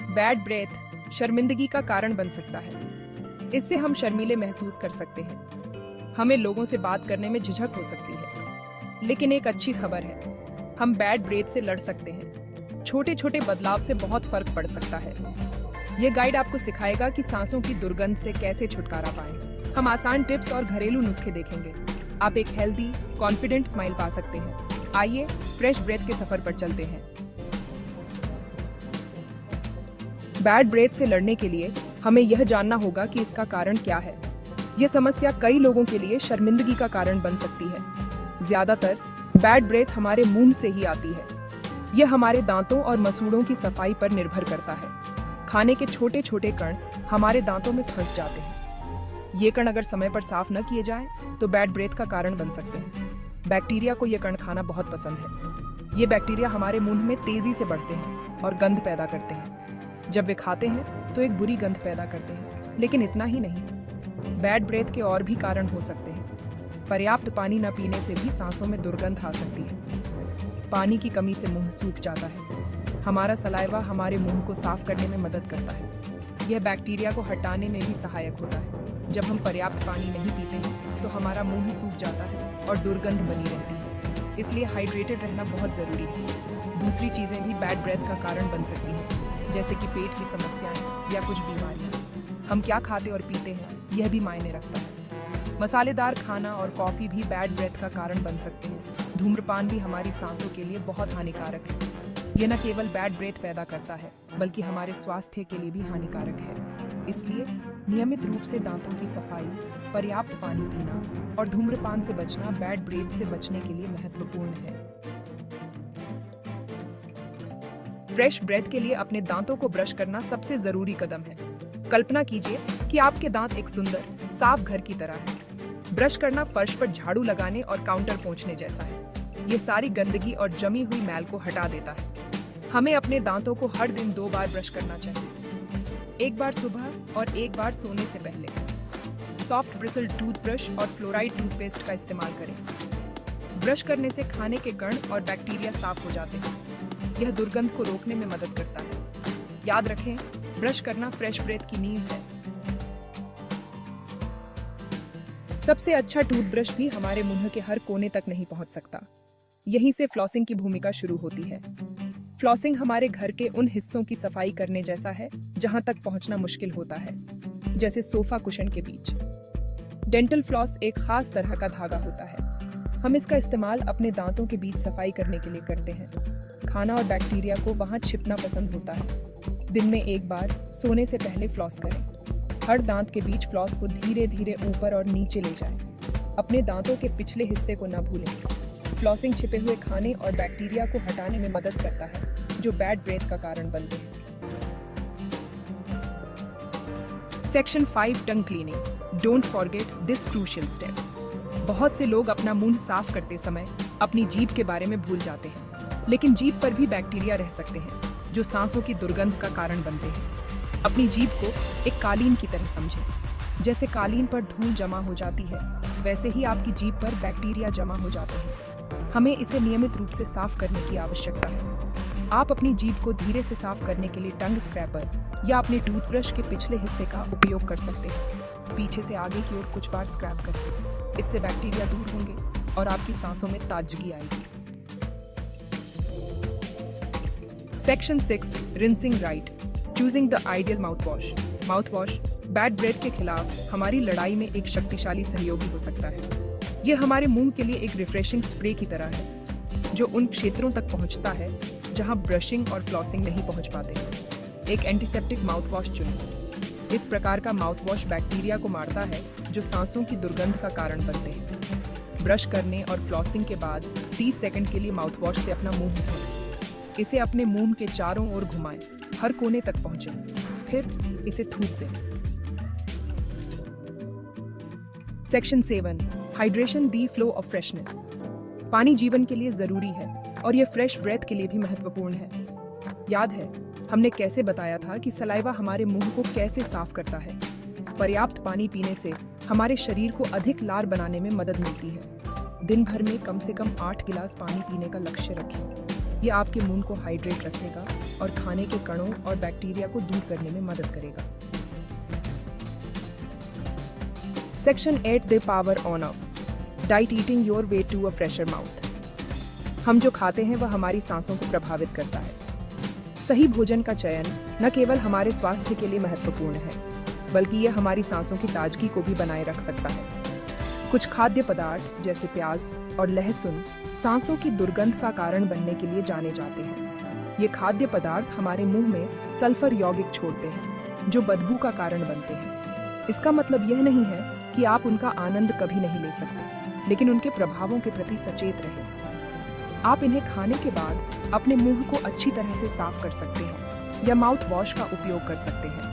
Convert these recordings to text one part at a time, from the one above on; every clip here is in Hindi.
बैड ब्रेथ शर्मिंदगी का कारण बन सकता है। इससे हम शर्मीले महसूस कर सकते हैं। हमें लोगों से बात करने में झिझक हो सकती है। लेकिन एक अच्छी खबर है, हम बैड ब्रेथ से लड़ सकते हैं। छोटे छोटे बदलाव से बहुत फर्क पड़ सकता है। यह गाइड आपको सिखाएगा कि सांसों की दुर्गंध से कैसे छुटकारा पाएं। हम आसान टिप्स और घरेलू नुस्खे देखेंगे। आप एक हेल्दी, कॉन्फिडेंट स्माइल पा सकते हैं। आइए फ्रेश ब्रेथ के सफर पर चलते हैं। बैड ब्रेथ से लड़ने के लिए हमें यह जानना होगा कि इसका कारण क्या है। यह समस्या कई लोगों के लिए शर्मिंदगी का कारण बन सकती है। ज्यादातर बैड ब्रेथ हमारे मुंह से ही आती है। यह हमारे दांतों और मसूड़ों की सफाई पर निर्भर करता है। खाने के छोटे छोटे कण हमारे दांतों में फंस जाते हैं। ये कण अगर समय पर साफ न किए जाएं, तो बैड ब्रेथ का कारण बन सकते हैं। बैक्टीरिया को ये कण खाना बहुत पसंद है। ये बैक्टीरिया हमारे मुंह में तेजी से बढ़ते हैं और गंध पैदा करते हैं। जब वे खाते हैं तो एक बुरी गंध पैदा करते हैं। लेकिन इतना ही नहीं, बैड ब्रेथ के और भी कारण हो सकते हैं। पर्याप्त पानी न पीने से भी सांसों में दुर्गंध आ सकती है। पानी की कमी से मुंह सूख जाता है। हमारा सलाइवा हमारे मुंह को साफ करने में मदद करता है। यह बैक्टीरिया को हटाने में भी सहायक होता है। जब हम पर्याप्त पानी नहीं पीते हैं तो हमारा मुंह ही सूख जाता है और दुर्गंध बनी रहती है। इसलिए हाइड्रेटेड रहना बहुत ज़रूरी है। दूसरी चीज़ें भी बैड ब्रेथ का कारण बन सकती हैं, जैसे कि पेट की समस्याएं या कुछ बीमारियां। हम क्या खाते और पीते हैं यह भी मायने रखता है। मसालेदार खाना और कॉफ़ी भी बैड ब्रेथ का कारण बन सकते हैं। धूम्रपान भी हमारी सांसों के लिए बहुत हानिकारक है। यह न केवल बैड ब्रेथ पैदा करता है, बल्कि हमारे स्वास्थ्य के लिए भी हानिकारक है। इसलिए नियमित रूप से दांतों की सफाई, पर्याप्त पानी पीना और धूम्रपान से बचना बैड ब्रेथ से बचने के लिए महत्वपूर्ण है। फ्रेश ब्रेथ के लिए अपने दांतों को ब्रश करना सबसे जरूरी कदम है। कल्पना कीजिए कि आपके दांत एक सुंदर, साफ घर की तरह है। ब्रश करना फर्श पर झाड़ू लगाने और काउंटर पोंछने जैसा है। ये सारी गंदगी और जमी हुई मैल को हटा देता है। हमें अपने दांतों को हर दिन 2 बार ब्रश करना चाहिए, एक बार सुबह और एक बार सोने से पहले। सॉफ्ट ब्रिसल्ड टूथब्रश और फ्लोराइड टूथपेस्ट का इस्तेमाल करें। ब्रश करने से खाने के कण और बैक्टीरिया साफ हो जाते हैं। यह दुर्गंध को रोकने में मदद करता है। याद रखें, ब्रश करना फ्रेश ब्रेथ की नींव है। सबसे अच्छा टूथब्रश भी हमारे मुंह के हर कोने तक नहीं पहुंच सकता। यहीं से फ्लॉसिंग की भूमिका शुरू होती है। फ्लॉसिंग हमारे घर के उन हिस्सों की सफाई करने जैसा है जहां तक पहुंचना मुश्किल होता है, जैसे सोफा कुशन के बीच। डेंटल फ्लॉस एक खास तरह का धागा होता है। हम इसका इस्तेमाल अपने दांतों के बीच सफाई करने के लिए करते हैं। खाना और बैक्टीरिया को वहां छिपना पसंद होता है। दिन में एक बार सोने से पहले फ्लॉस करें। हर दांत के बीच फ्लॉस को धीरे धीरे ऊपर और नीचे ले जाएं। अपने दांतों के पिछले हिस्से को न भूलें। फ्लॉसिंग छिपे हुए खाने और बैक्टीरिया को हटाने में मदद करता है, जो बैड ब्रेथ का कारण बनते हैं। Section 5 tongue cleaning. Don't forget this crucial step. बहुत से लोग अपना मुंह साफ करते समय अपनी जीभ के बारे में भूल जाते हैं। लेकिन जीभ पर भी बैक्टीरिया रह सकते हैं, जो सांसों की दुर्गंध का कारण बनते हैं। अपनी जीभ को एक कालीन की तरह समझें। जैसे कालीन पर धूल जमा हो जाती है, वैसे ही आपकी जीभ पर बैक्टीरिया जमा हो जाते हैं। हमें इसे नियमित रूप से साफ करने की आवश्यकता है। आप अपनी जीभ को धीरे से साफ करने के लिए टंग स्क्रैपर या अपने टूथब्रश के पिछले हिस्से का उपयोग कर सकते हैं। पीछे से आगे की ओर कुछ बार स्क्रैप करें। इससे बैक्टीरिया दूर होंगे और आपकी सांसों में ताजगी आएगी। Section 6 rinsing right. Choosing the ideal mouthwash. Mouthwash bad breath के खिलाफ हमारी लड़ाई में एक शक्तिशाली सहयोगी हो सकता है। यह हमारे मुंह के लिए एक रिफ्रेशिंग स्प्रे की तरह है, जो उन क्षेत्रों तक पहुंचता है जहां ब्रशिंग और फ्लॉसिंग नहीं पहुंच पाते। एक एंटीसेप्टिक माउथवॉश चुनें। इस प्रकार का माउथवॉश बैक्टीरिया को मारता है, जो सांसों की दुर्गंध का कारण बनते हैं। ब्रश करने और फ्लॉसिंग के बाद 30 सेकंड के लिए माउथवॉश से अपना मुंह धोएं। इसे अपने मुंह के चारों ओर घुमाएं, हर कोने तक पहुंचे। फिर इसे थूक दें। Section 7 hydration the flow of freshness. पानी जीवन के लिए जरूरी है और यह फ्रेश ब्रेथ के लिए भी महत्वपूर्ण है। याद है हमने कैसे बताया था कि सलाइवा हमारे मुंह को कैसे साफ करता है। पर्याप्त पानी पीने से हमारे शरीर को अधिक लार बनाने में मदद मिलती है। दिन भर में कम से कम 8 गिलास पानी पीने का लक्ष्य रखें। ये आपके मुंह को हाइड्रेट रखेगा और खाने के कणों और बैक्टीरिया को दूर करने में मदद करेगा। Section 8 the power on of diet eating your way to a fresher mouth. हम जो खाते हैं वह हमारी सांसों को प्रभावित करता है। सही भोजन का चयन न केवल हमारे स्वास्थ्य के लिए महत्वपूर्ण है, बल्कि यह हमारी सांसों की ताजगी को भी बनाए रख सकता है। कुछ खाद्य पदार्थ जैसे प्याज और लहसुन सांसों की दुर्गंध का कारण बनने के लिए जाने जाते हैं। ये खाद्य पदार्थ हमारे मुंह में सल्फर यौगिक छोड़ते हैं, जो बदबू का कारण बनते हैं। इसका मतलब यह नहीं है कि आप उनका आनंद कभी नहीं ले सकते, लेकिन उनके प्रभावों के प्रति सचेत रहें। आप इन्हें खाने के बाद अपने मुंह को अच्छी तरह से साफ कर सकते हैं या माउथ वॉश का उपयोग कर सकते हैं।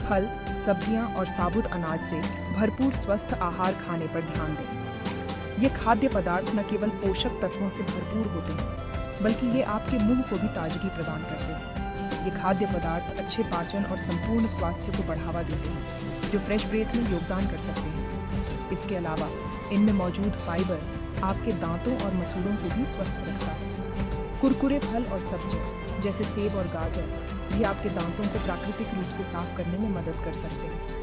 फल, सब्जियां और साबुत अनाज से भरपूर स्वस्थ आहार खाने पर ध्यान दें। ये खाद्य पदार्थ न केवल पोषक तत्वों से भरपूर होते हैं, बल्कि ये आपके मुंह को भी ताजगी प्रदान करते हैं। ये खाद्य पदार्थ अच्छे पाचन और संपूर्ण स्वास्थ्य को बढ़ावा देते हैं, जो फ्रेश ब्रेथ में योगदान कर सकते हैं। इसके अलावा इनमें मौजूद फाइबर आपके दांतों और मसूड़ों को भी स्वस्थ रखता है। कुरकुरे फल और सब्जियां जैसे सेब और गाजर भी आपके दांतों को प्राकृतिक रूप से साफ करने में मदद कर सकते हैं।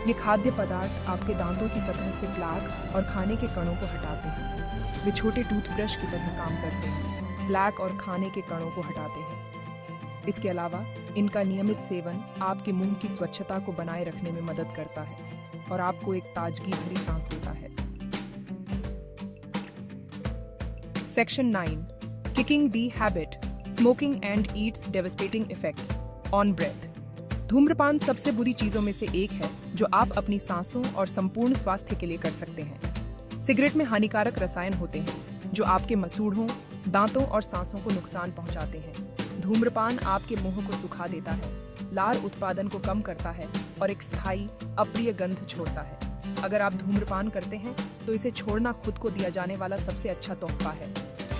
ये खाद्य पदार्थ आपके दांतों की सतह से प्लाक और खाने के कणों को हटाते हैं। वे छोटे टूथब्रश की तरह काम करते हैं, प्लाक और खाने के कणों को हटाते हैं। इसके अलावा इनका नियमित सेवन आपके मुंह की स्वच्छता को बनाए रखने में मदद करता है और आपको एक ताजगी भरी सांस देता है। Section 9 kicking the habit smoking and its devastating effects on breath. धूम्रपान सबसे बुरी चीजों में से एक है जो आप अपनी सांसों और संपूर्ण स्वास्थ्य के लिए कर सकते हैं। सिगरेट में हानिकारक रसायन होते हैं जो आपके मसूड़ों, दांतों और सांसों को नुकसान पहुंचाते हैं। धूम्रपान आपके मुंह को सुखा देता है, लार उत्पादन को कम करता है और एक स्थायी अप्रिय गंध छोड़ता है। अगर आप धूम्रपान करते हैं तो इसे छोड़ना खुद को दिया जाने वाला सबसे अच्छा तोहफा है।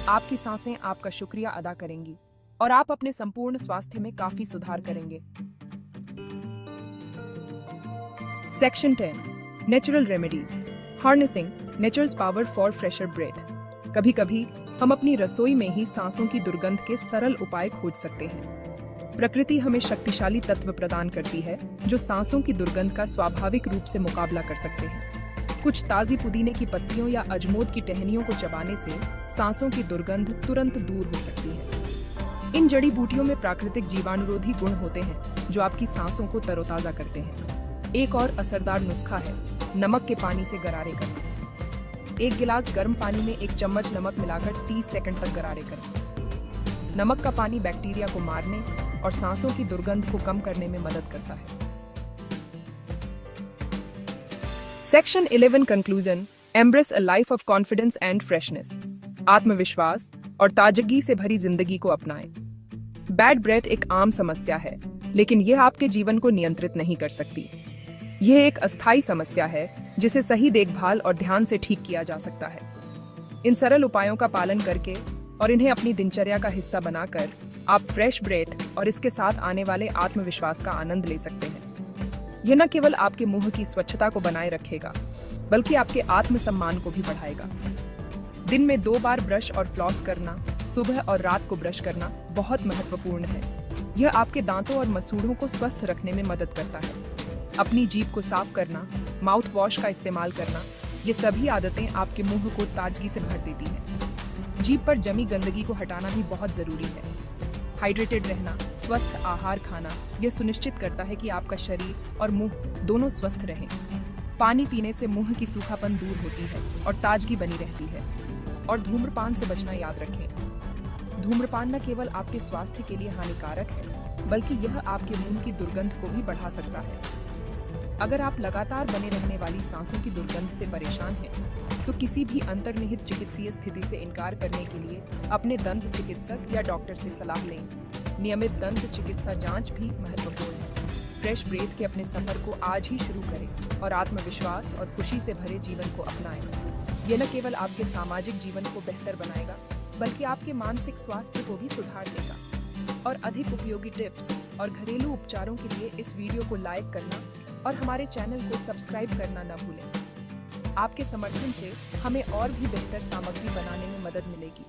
आपकी सांसें आपका शुक्रिया अदा करेंगी और आप अपने संपूर्ण स्वास्थ्य में काफी सुधार करेंगे। Section 10 natural remedies harnessing nature's power for fresher breath. कभी कभी हम अपनी रसोई में ही सांसों की दुर्गंध के सरल उपाय खोज सकते हैं। प्रकृति हमें शक्तिशाली तत्व प्रदान करती है जो सांसों की दुर्गंध का स्वाभाविक रूप से मुकाबला कर सकते हैं। कुछ ताजी पुदीने की पत्तियों या अजमोद की टहनियों को चबाने से सांसों की दुर्गंध तुरंत दूर हो सकती है। इन जड़ी बूटियों में प्राकृतिक जीवाणुरोधी गुण होते हैं जो आपकी सांसों को तरोताजा करते हैं। एक और असरदार नुस्खा है नमक के पानी से गरारे करना। एक गिलास गर्म पानी में 1 चम्मच नमक मिलाकर 30 सेकंड तक गरारे करें। नमक का पानी बैक्टीरिया को मारने और सांसों की दुर्गंध को कम करने में मदद करता है। Section 11 conclusion embrace a life of confidence and freshness. आत्मविश्वास और ताजगी से भरी जिंदगी को अपनाएं। बैड ब्रेथ एक आम समस्या है, लेकिन यह आपके जीवन को नियंत्रित नहीं कर सकती। यह एक अस्थायी समस्या है जिसे सही देखभाल और ध्यान से ठीक किया जा सकता है। इन सरल उपायों का पालन करके और इन्हें अपनी दिनचर्या का हिस्सा बनाकर आप फ्रेश ब्रेथ और इसके साथ आने वाले आत्मविश्वास का आनंद ले सकते हैं। यह न केवल आपके मुंह की स्वच्छता को बनाए रखेगा, बल्कि आपके आत्मसम्मान को भी बढ़ाएगा। दिन में 2 बार ब्रश और फ्लॉस करना, सुबह और रात को ब्रश करना बहुत महत्वपूर्ण है। यह आपके दांतों और मसूड़ों को स्वस्थ रखने में मदद करता है। अपनी जीभ को साफ करना, माउथ वॉश का इस्तेमाल करना, ये सभी आदतें आपके मुंह को ताजगी से भर देती हैं। जीभ पर जमी गंदगी को हटाना भी बहुत जरूरी है। हाइड्रेटेड रहना, स्वस्थ आहार खाना यह सुनिश्चित करता है कि आपका शरीर और मुंह दोनों स्वस्थ रहें। पानी पीने से मुंह की सूखापन दूर होती है और ताजगी बनी रहती है। और धूम्रपान से बचना याद रखें। धूम्रपान न केवल आपके स्वास्थ्य के लिए हानिकारक है, बल्कि यह आपके मुंह की दुर्गंध को भी बढ़ा सकता है। अगर आप लगातार बने रहने वाली सांसों की दुर्गंध से परेशान हैं, तो किसी भी अंतर्निहित चिकित्सीय स्थिति से इनकार करने के लिए अपने दंत चिकित्सक या डॉक्टर से सलाह लें। नियमित दंत चिकित्सा जांच भी महत्वपूर्ण है। फ्रेश ब्रेथ के अपने सफर को आज ही शुरू करें और आत्मविश्वास और खुशी से भरे जीवन को अपनाएं। यह न केवल आपके सामाजिक जीवन को बेहतर बनाएगा, बल्कि आपके मानसिक स्वास्थ्य को भी सुधार देगा। और अधिक उपयोगी टिप्स और घरेलू उपचारों के लिए इस वीडियो को लाइक करना और हमारे चैनल को सब्सक्राइब करना न भूलें। आपके समर्थन से हमें और भी बेहतर सामग्री बनाने में मदद मिलेगी।